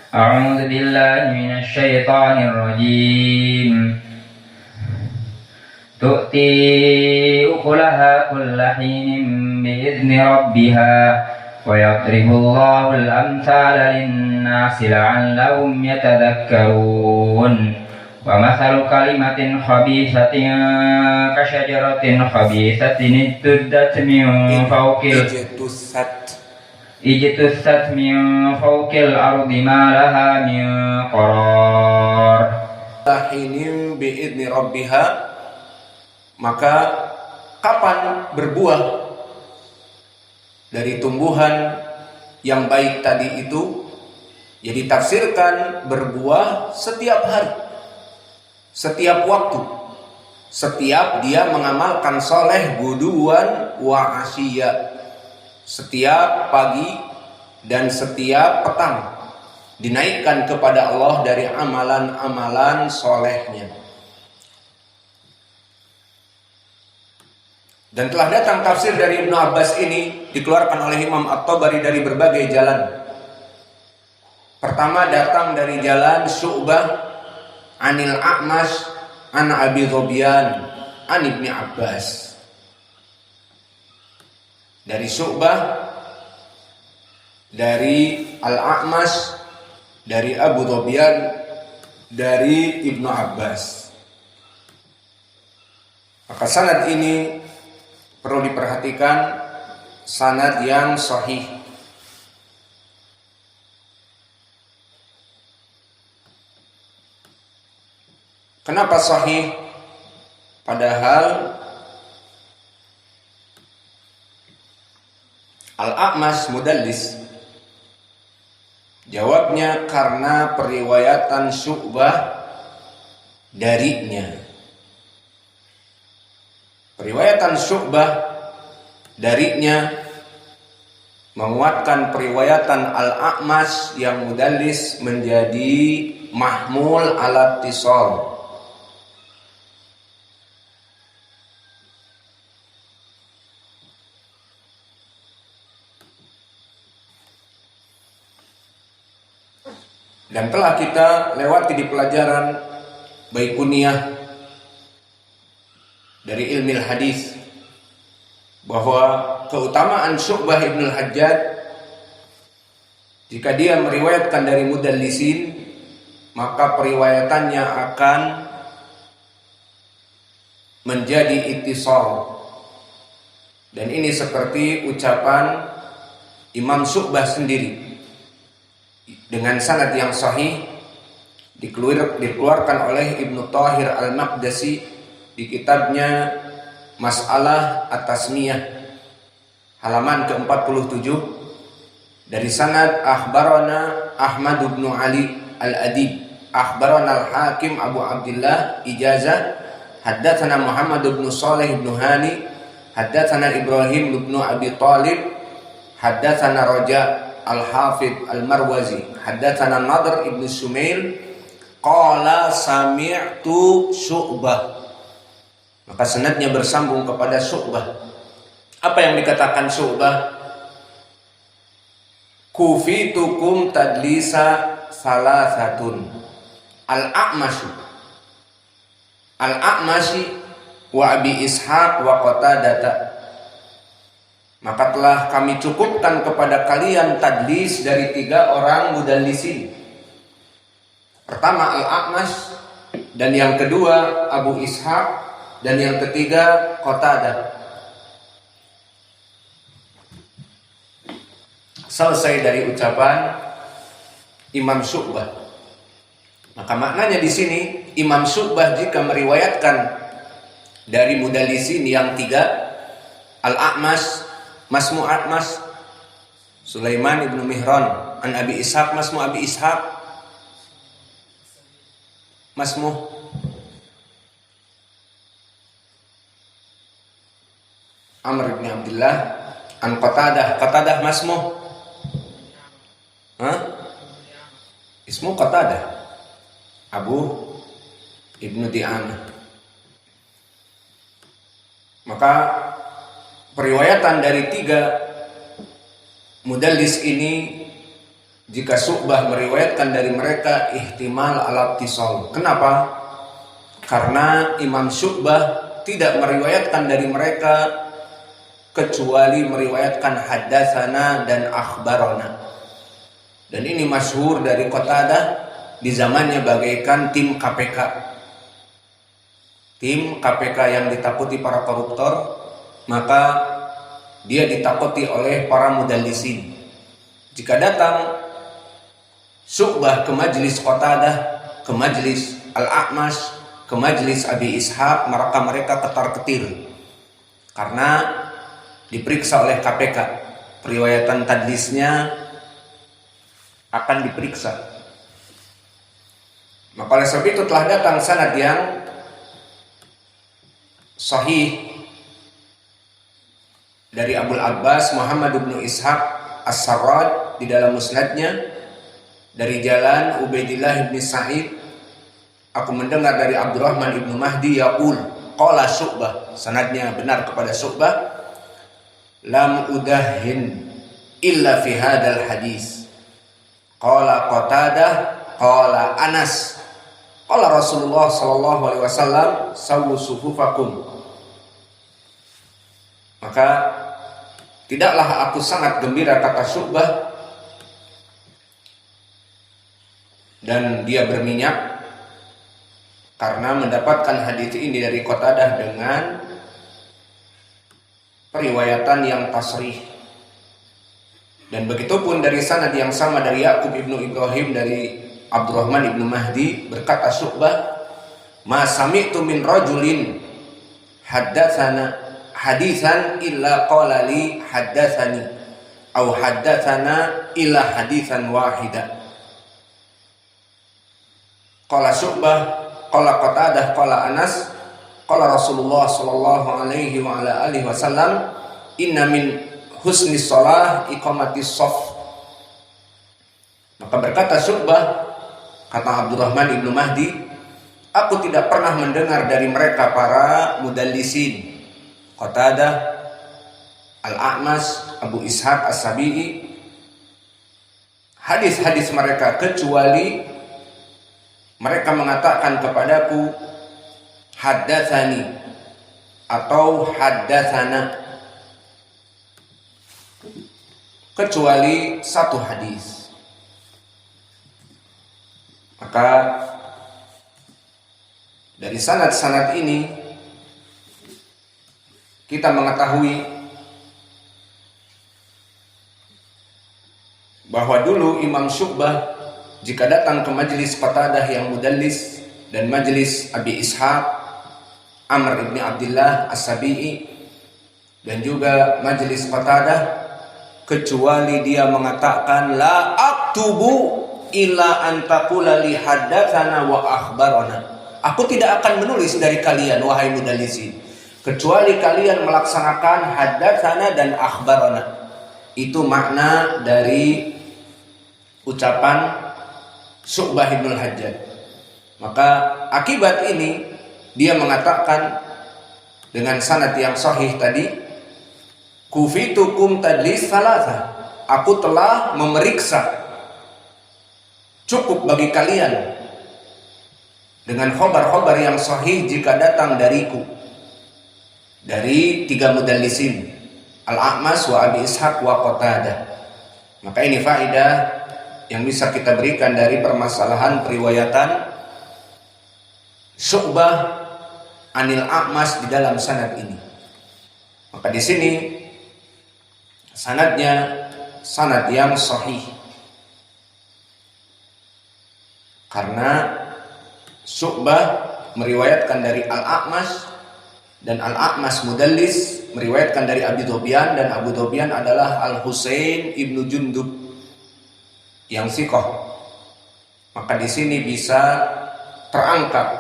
أعوذ بالله من الشيطان الرجيم تؤتي أكلها كل حين بإذن ربها ويضرب الله الأمثال للناس لعلهم يتذكرون ومثل كلمة خبيثة كشجرة خبيثة اجتثت من فوق الأرض ما لها من قرار. Hinin bi'idni rabbiha, maka kapan berbuah dari tumbuhan yang baik tadi itu? Ya ditafsirkan berbuah setiap hari, setiap waktu, setiap dia mengamalkan soleh guduan wa asyiya, setiap pagi dan setiap petang dinaikkan kepada Allah dari amalan-amalan solehnya. Dan telah datang tafsir dari Ibnu Abbas ini dikeluarkan oleh Imam At-Tabari dari berbagai jalan. Pertama datang dari jalan Syu'bah anil A'mash an Abi Dhobyan an Ibni Abbas. Dari Syu'bah, dari Al-A'mash, dari Abu Dhobyan, dari Ibnu Abbas. Maka sanad ini perlu diperhatikan, sanad yang sahih. Kenapa sahih? Padahal Al-A'mash mudallis. Jawabnya karena periwayatan Syu'bah darinya. Periwayatan Syu'bah darinya menguatkan periwayatan Al-A'mash yang mudallis menjadi mahmul ala ittisal. Dan telah kita lewati di pelajaran Baikuniyah dari ilmu hadis bahwa keutamaan Syu'bah ibn al-Hajjaj jika dia meriwayatkan dari mudallisin, maka periwayatannya akan menjadi ittisal. Dan ini seperti ucapan Imam Syu'bah sendiri dengan sanad yang sahih dikeluarkan oleh Ibnu Thahir Al-Maqdisi di kitabnya Mas'alah At-Tasmiyah halaman ke-47 dari sanad akhbarana Ahmad bin Ali Al-Adib akhbarana Al-Hakim Abu Abdullah Ijazah haddatsana Muhammad bin Shalih bin Hani haddatsana Ibrahim bin Abi Thalib haddatsana Raja Al-Hafidh Al-Marwazi haddatsana Nadr ibn Sumail qala sami'tu Syu'bah. Maka sanadnya bersambung kepada Syu'bah. Apa yang dikatakan Syu'bah? Kufitukum tadlisa salasatun Al-A'mashi wa Abi Ishaq wa Qatadah. Maka telah kami cukupkan kepada kalian tadlis dari 3 orang mudallisin. Pertama Al-A'mash, dan yang kedua Abu Ishaq, dan yang ketiga Qatadah. Selesai dari ucapan Imam Syu'bah. Maka maknanya di sini Imam Syu'bah jika meriwayatkan dari mudallisin yang 3, Al-A'mash masmu A'mash Sulaiman ibnu Mihran an Abi Ishaq masmu Abi Ishaq masmu Amr ibn Abdullah an Qatadah masmu ismu Qatadah Abu ibnu Di'amah. Maka periwayatan dari 3 mudallis ini jika Syu'bah meriwayatkan dari mereka ihtimal al-ittisal. Kenapa? Karena Imam Syu'bah tidak meriwayatkan dari mereka kecuali meriwayatkan haddatsana dan akhbarana. Dan ini masyhur dari Qatadah di zamannya bagaikan tim KPK. Tim KPK yang ditakuti para koruptor, maka dia ditakuti oleh para mudallisin. Jika datang Syu'bah ke majlis Qatadah, ke majlis Al-A'mash, ke majlis Abi Ishaq, maka mereka ketar-ketir karena diperiksa oleh KPK. Periwayatan tadlisnya akan diperiksa. Maka oleh sebab itu telah datang sanad yang sahih dari Abul Abbas Muhammad bin Ishaq As-Sarraj di dalam musnadnya dari jalan Ubaidillah bin Sa'id, aku mendengar dari Abdurrahman ibnu Mahdi yaqul qala Syu'bah, sanadnya benar kepada Syu'bah, lam udahin illa fi hadal hadis qala Qatadah qala Anas qala Rasulullah sallallahu alaihi wasallam sawu sufufakum. Maka tidaklah aku sangat gembira, kata Syu'bah, dan dia berminyak karena mendapatkan hadis ini dari Qatadah dengan periwayatan yang tasrih. Dan begitupun dari sanad yang sama dari Ya'qub ibnu Ibrahim dari Abdurrahman ibnu Mahdi, berkata Syu'bah, ma sami'tu min rajulin haddatsana hadisan illa qala li haddatsani au haddatsana illa hadisan wahida. Qala Syu'bah qala Qatadah qala Anas qala Rasulullah sallallahu alaihi wa ala alihi wasallam inna min husni shalah iqamatis shaf. Maka berkata Syu'bah, kata Abdurrahman ibnu Mahdi, aku tidak pernah mendengar dari mereka para mudallisin, Qatadah, Al-A'mash, Abu Ishaq As-Sabi'i, hadis-hadis mereka kecuali mereka mengatakan kepadaku haddatsani atau haddatsana, kecuali satu hadis. Maka dari sanad-sanad ini kita mengetahui bahwa dulu Imam Syu'bah jika datang ke majlis Qatadah yang mudallis dan majlis Abi Ishaq Amr ibn Abdullah As-Sabi'i dan juga majlis Qatadah, kecuali dia mengatakan la aktubu illa an taqula li haddatsana wa akhbarana, aku tidak akan menulis dari kalian wahai mudallisin kecuali kalian melaksanakan haddatsana dan akhbarana. Itu makna dari ucapan Syu'bah ibn al-Hajjaj. Maka akibat ini dia mengatakan dengan sanad yang sahih tadi, kufitukum tadlis salasa, aku telah memeriksa, cukup bagi kalian dengan khobar-khobar yang sahih jika datang dariku, dari tiga mudallisin, Al-A'mash wa Abi Ishaq wa Qatadah. Maka ini faedah yang bisa kita berikan dari permasalahan periwayatan Syu'bah anil A'mash di dalam sanad ini. Maka di sini sanadnya sanad yang sahih karena Syu'bah meriwayatkan dari Al-A'mash dan Al-A'mash mudallis meriwayatkan dari Abi Dhobyan, dan Abu Dhobyan adalah Al-Husain ibnu Jundub yang siqah. Maka di sini bisa terangkat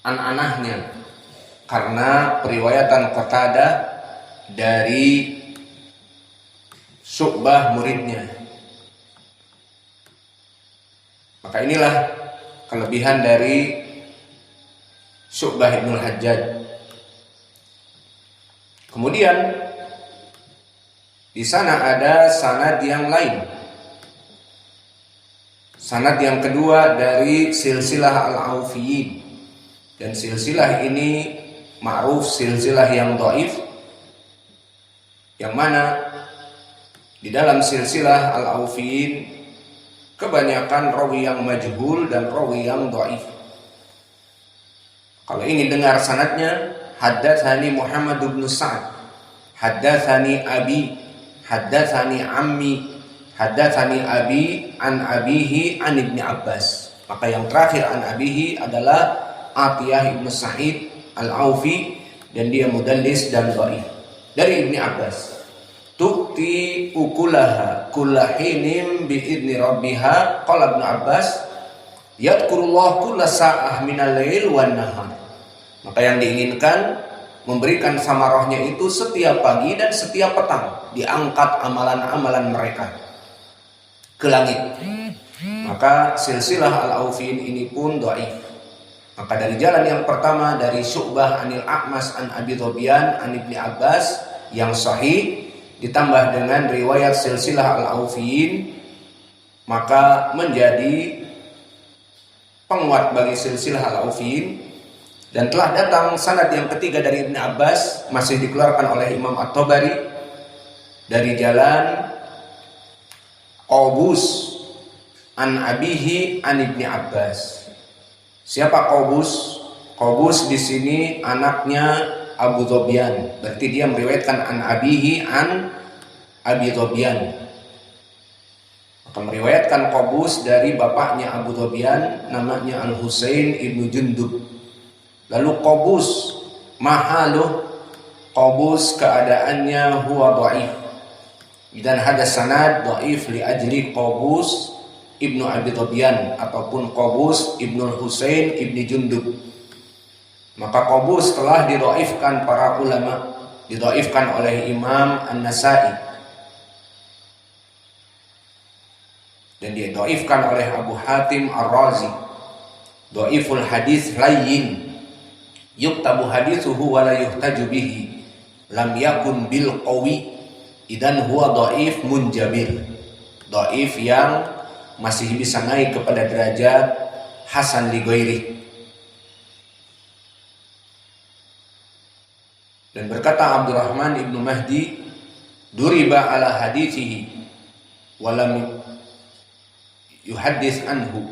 an-anahnya karena periwayatan Qatadah dari Syu'bah muridnya. Maka inilah kelebihan dari Syu'bah ibn al-Hajjaj. Kemudian di sana ada sanad yang lain Sanad yang kedua dari silsilah al-Aufiyin, dan silsilah ini ma'ruf silsilah yang dhaif, yang mana di dalam silsilah al-Aufiyin kebanyakan rawi yang majhul dan rawi yang dhaif. Kalau ingin dengar sanadnya, haddatsani Muhammad bin Sa'ad, haddatsani abi, haddatsani ammi, haddatsani abi an abihi an Ibni Abbas. Maka yang terakhir an abihi adalah Atiyah ibn Sa'id al-Aufi, dan dia mudallis dan dhaif. Dari Ibni Abbas, tu'ti ukulaha kullahinin bi'idni rabbiha. Qala Ibnu Abbas, yadkurullah kulla sa'ah minal lail wan nahar. Maka yang diinginkan, memberikan samarahnya itu setiap pagi dan setiap petang, diangkat amalan-amalan mereka ke langit. Maka silsilah al-Aufiyin ini pun dhaif. Maka dari jalan yang pertama dari Syu'bah anil A'mas an Abi Dhobyan an Ibni Abbas yang sahih, ditambah dengan riwayat silsilah al-Aufiyin, maka menjadi penguat bagi silsilah al-Aufiyin. Dan telah datang sanad yang ketiga dari Ibni Abbas, masih dikeluarkan oleh Imam At-Tabari, dari jalan Qabus an abihi an Ibni Abbas. Siapa Qabus? Qabus di sini anaknya Abu Dhobyan, berarti dia meriwayatkan an abihi an Abi Dhobyan. Maka meriwayatkan Qabus dari bapaknya Abu Dhobyan, namanya Al-Husain ibnu Jundub. Lalu Qabus mahaluh, Qabus keadaannya huwa dhaif, dan ada sanad dhaif li ajli Qabus ibnu Abi Dhobyan ataupun Qabus ibnu Husain ibni Jundub. Maka Qabus telah didhaifkan para ulama, didhaifkan oleh Imam An-Nasa'i, dan didhaifkan oleh Abu Hatim Ar-Razi. Dhaiful hadis layyin, yuktabu hadithuhu wa la yuhtaju bihi, lam yakun bil qawi, idan huwa dhaif munjabir. Dhaif yang masih bisa naik kepada derajat hasan li ghairi. Dan berkata Abdurrahman ibnu Mahdi, duriba ala hadithihi wa lam yuhaddits anhu.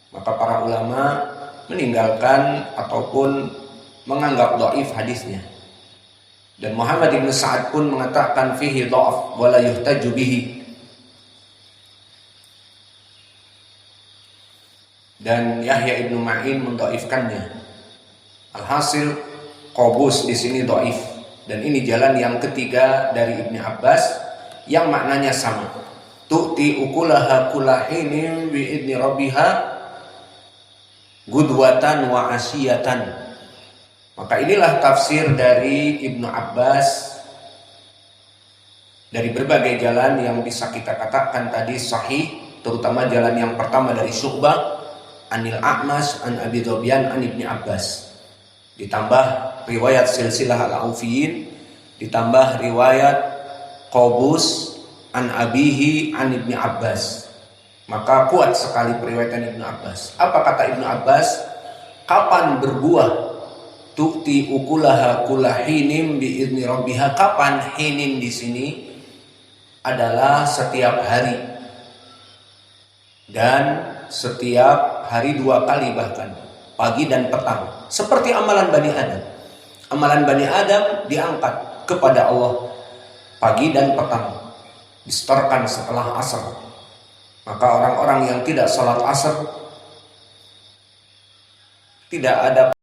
Maka para ulama meninggalkan ataupun menganggap dhaif hadisnya. Dan Muhammad ibn Sa'ad pun mengatakan fihi dha'af wa la yuhtaju bihi. Dan Yahya ibnu Ma'in mendhaifkannya. Alhasil Qabus di sini dhaif, dan ini jalan yang ketiga dari Ibni Abbas yang maknanya sama. Tu'ti ukulaha kullahinin bi idni rabbiha gudwatan wa asyiyatan. Maka inilah tafsir dari Ibnu Abbas dari berbagai jalan yang bisa kita katakan tadi sahih, terutama jalan yang pertama dari Syu'bah anil A'mas an Abi Dhobyan an Ibni Abbas, ditambah riwayat silsilah al-Aufiyin, ditambah riwayat Qabus an abihi an Ibni Abbas. Maka kuat sekali periwayatan Ibnu Abbas. Apa kata Ibnu Abbas? Kapan berbuah? Tu'ti ukulaha kullahinin bi idni rabbiha. Kapan hinin di sini adalah setiap hari, dan setiap hari 2 kali, bahkan pagi dan petang, seperti amalan Bani Adam. Amalan Bani Adam diangkat kepada Allah pagi dan petang, disetorkan setelah asar. Maka orang-orang yang tidak salat asar, tidak ada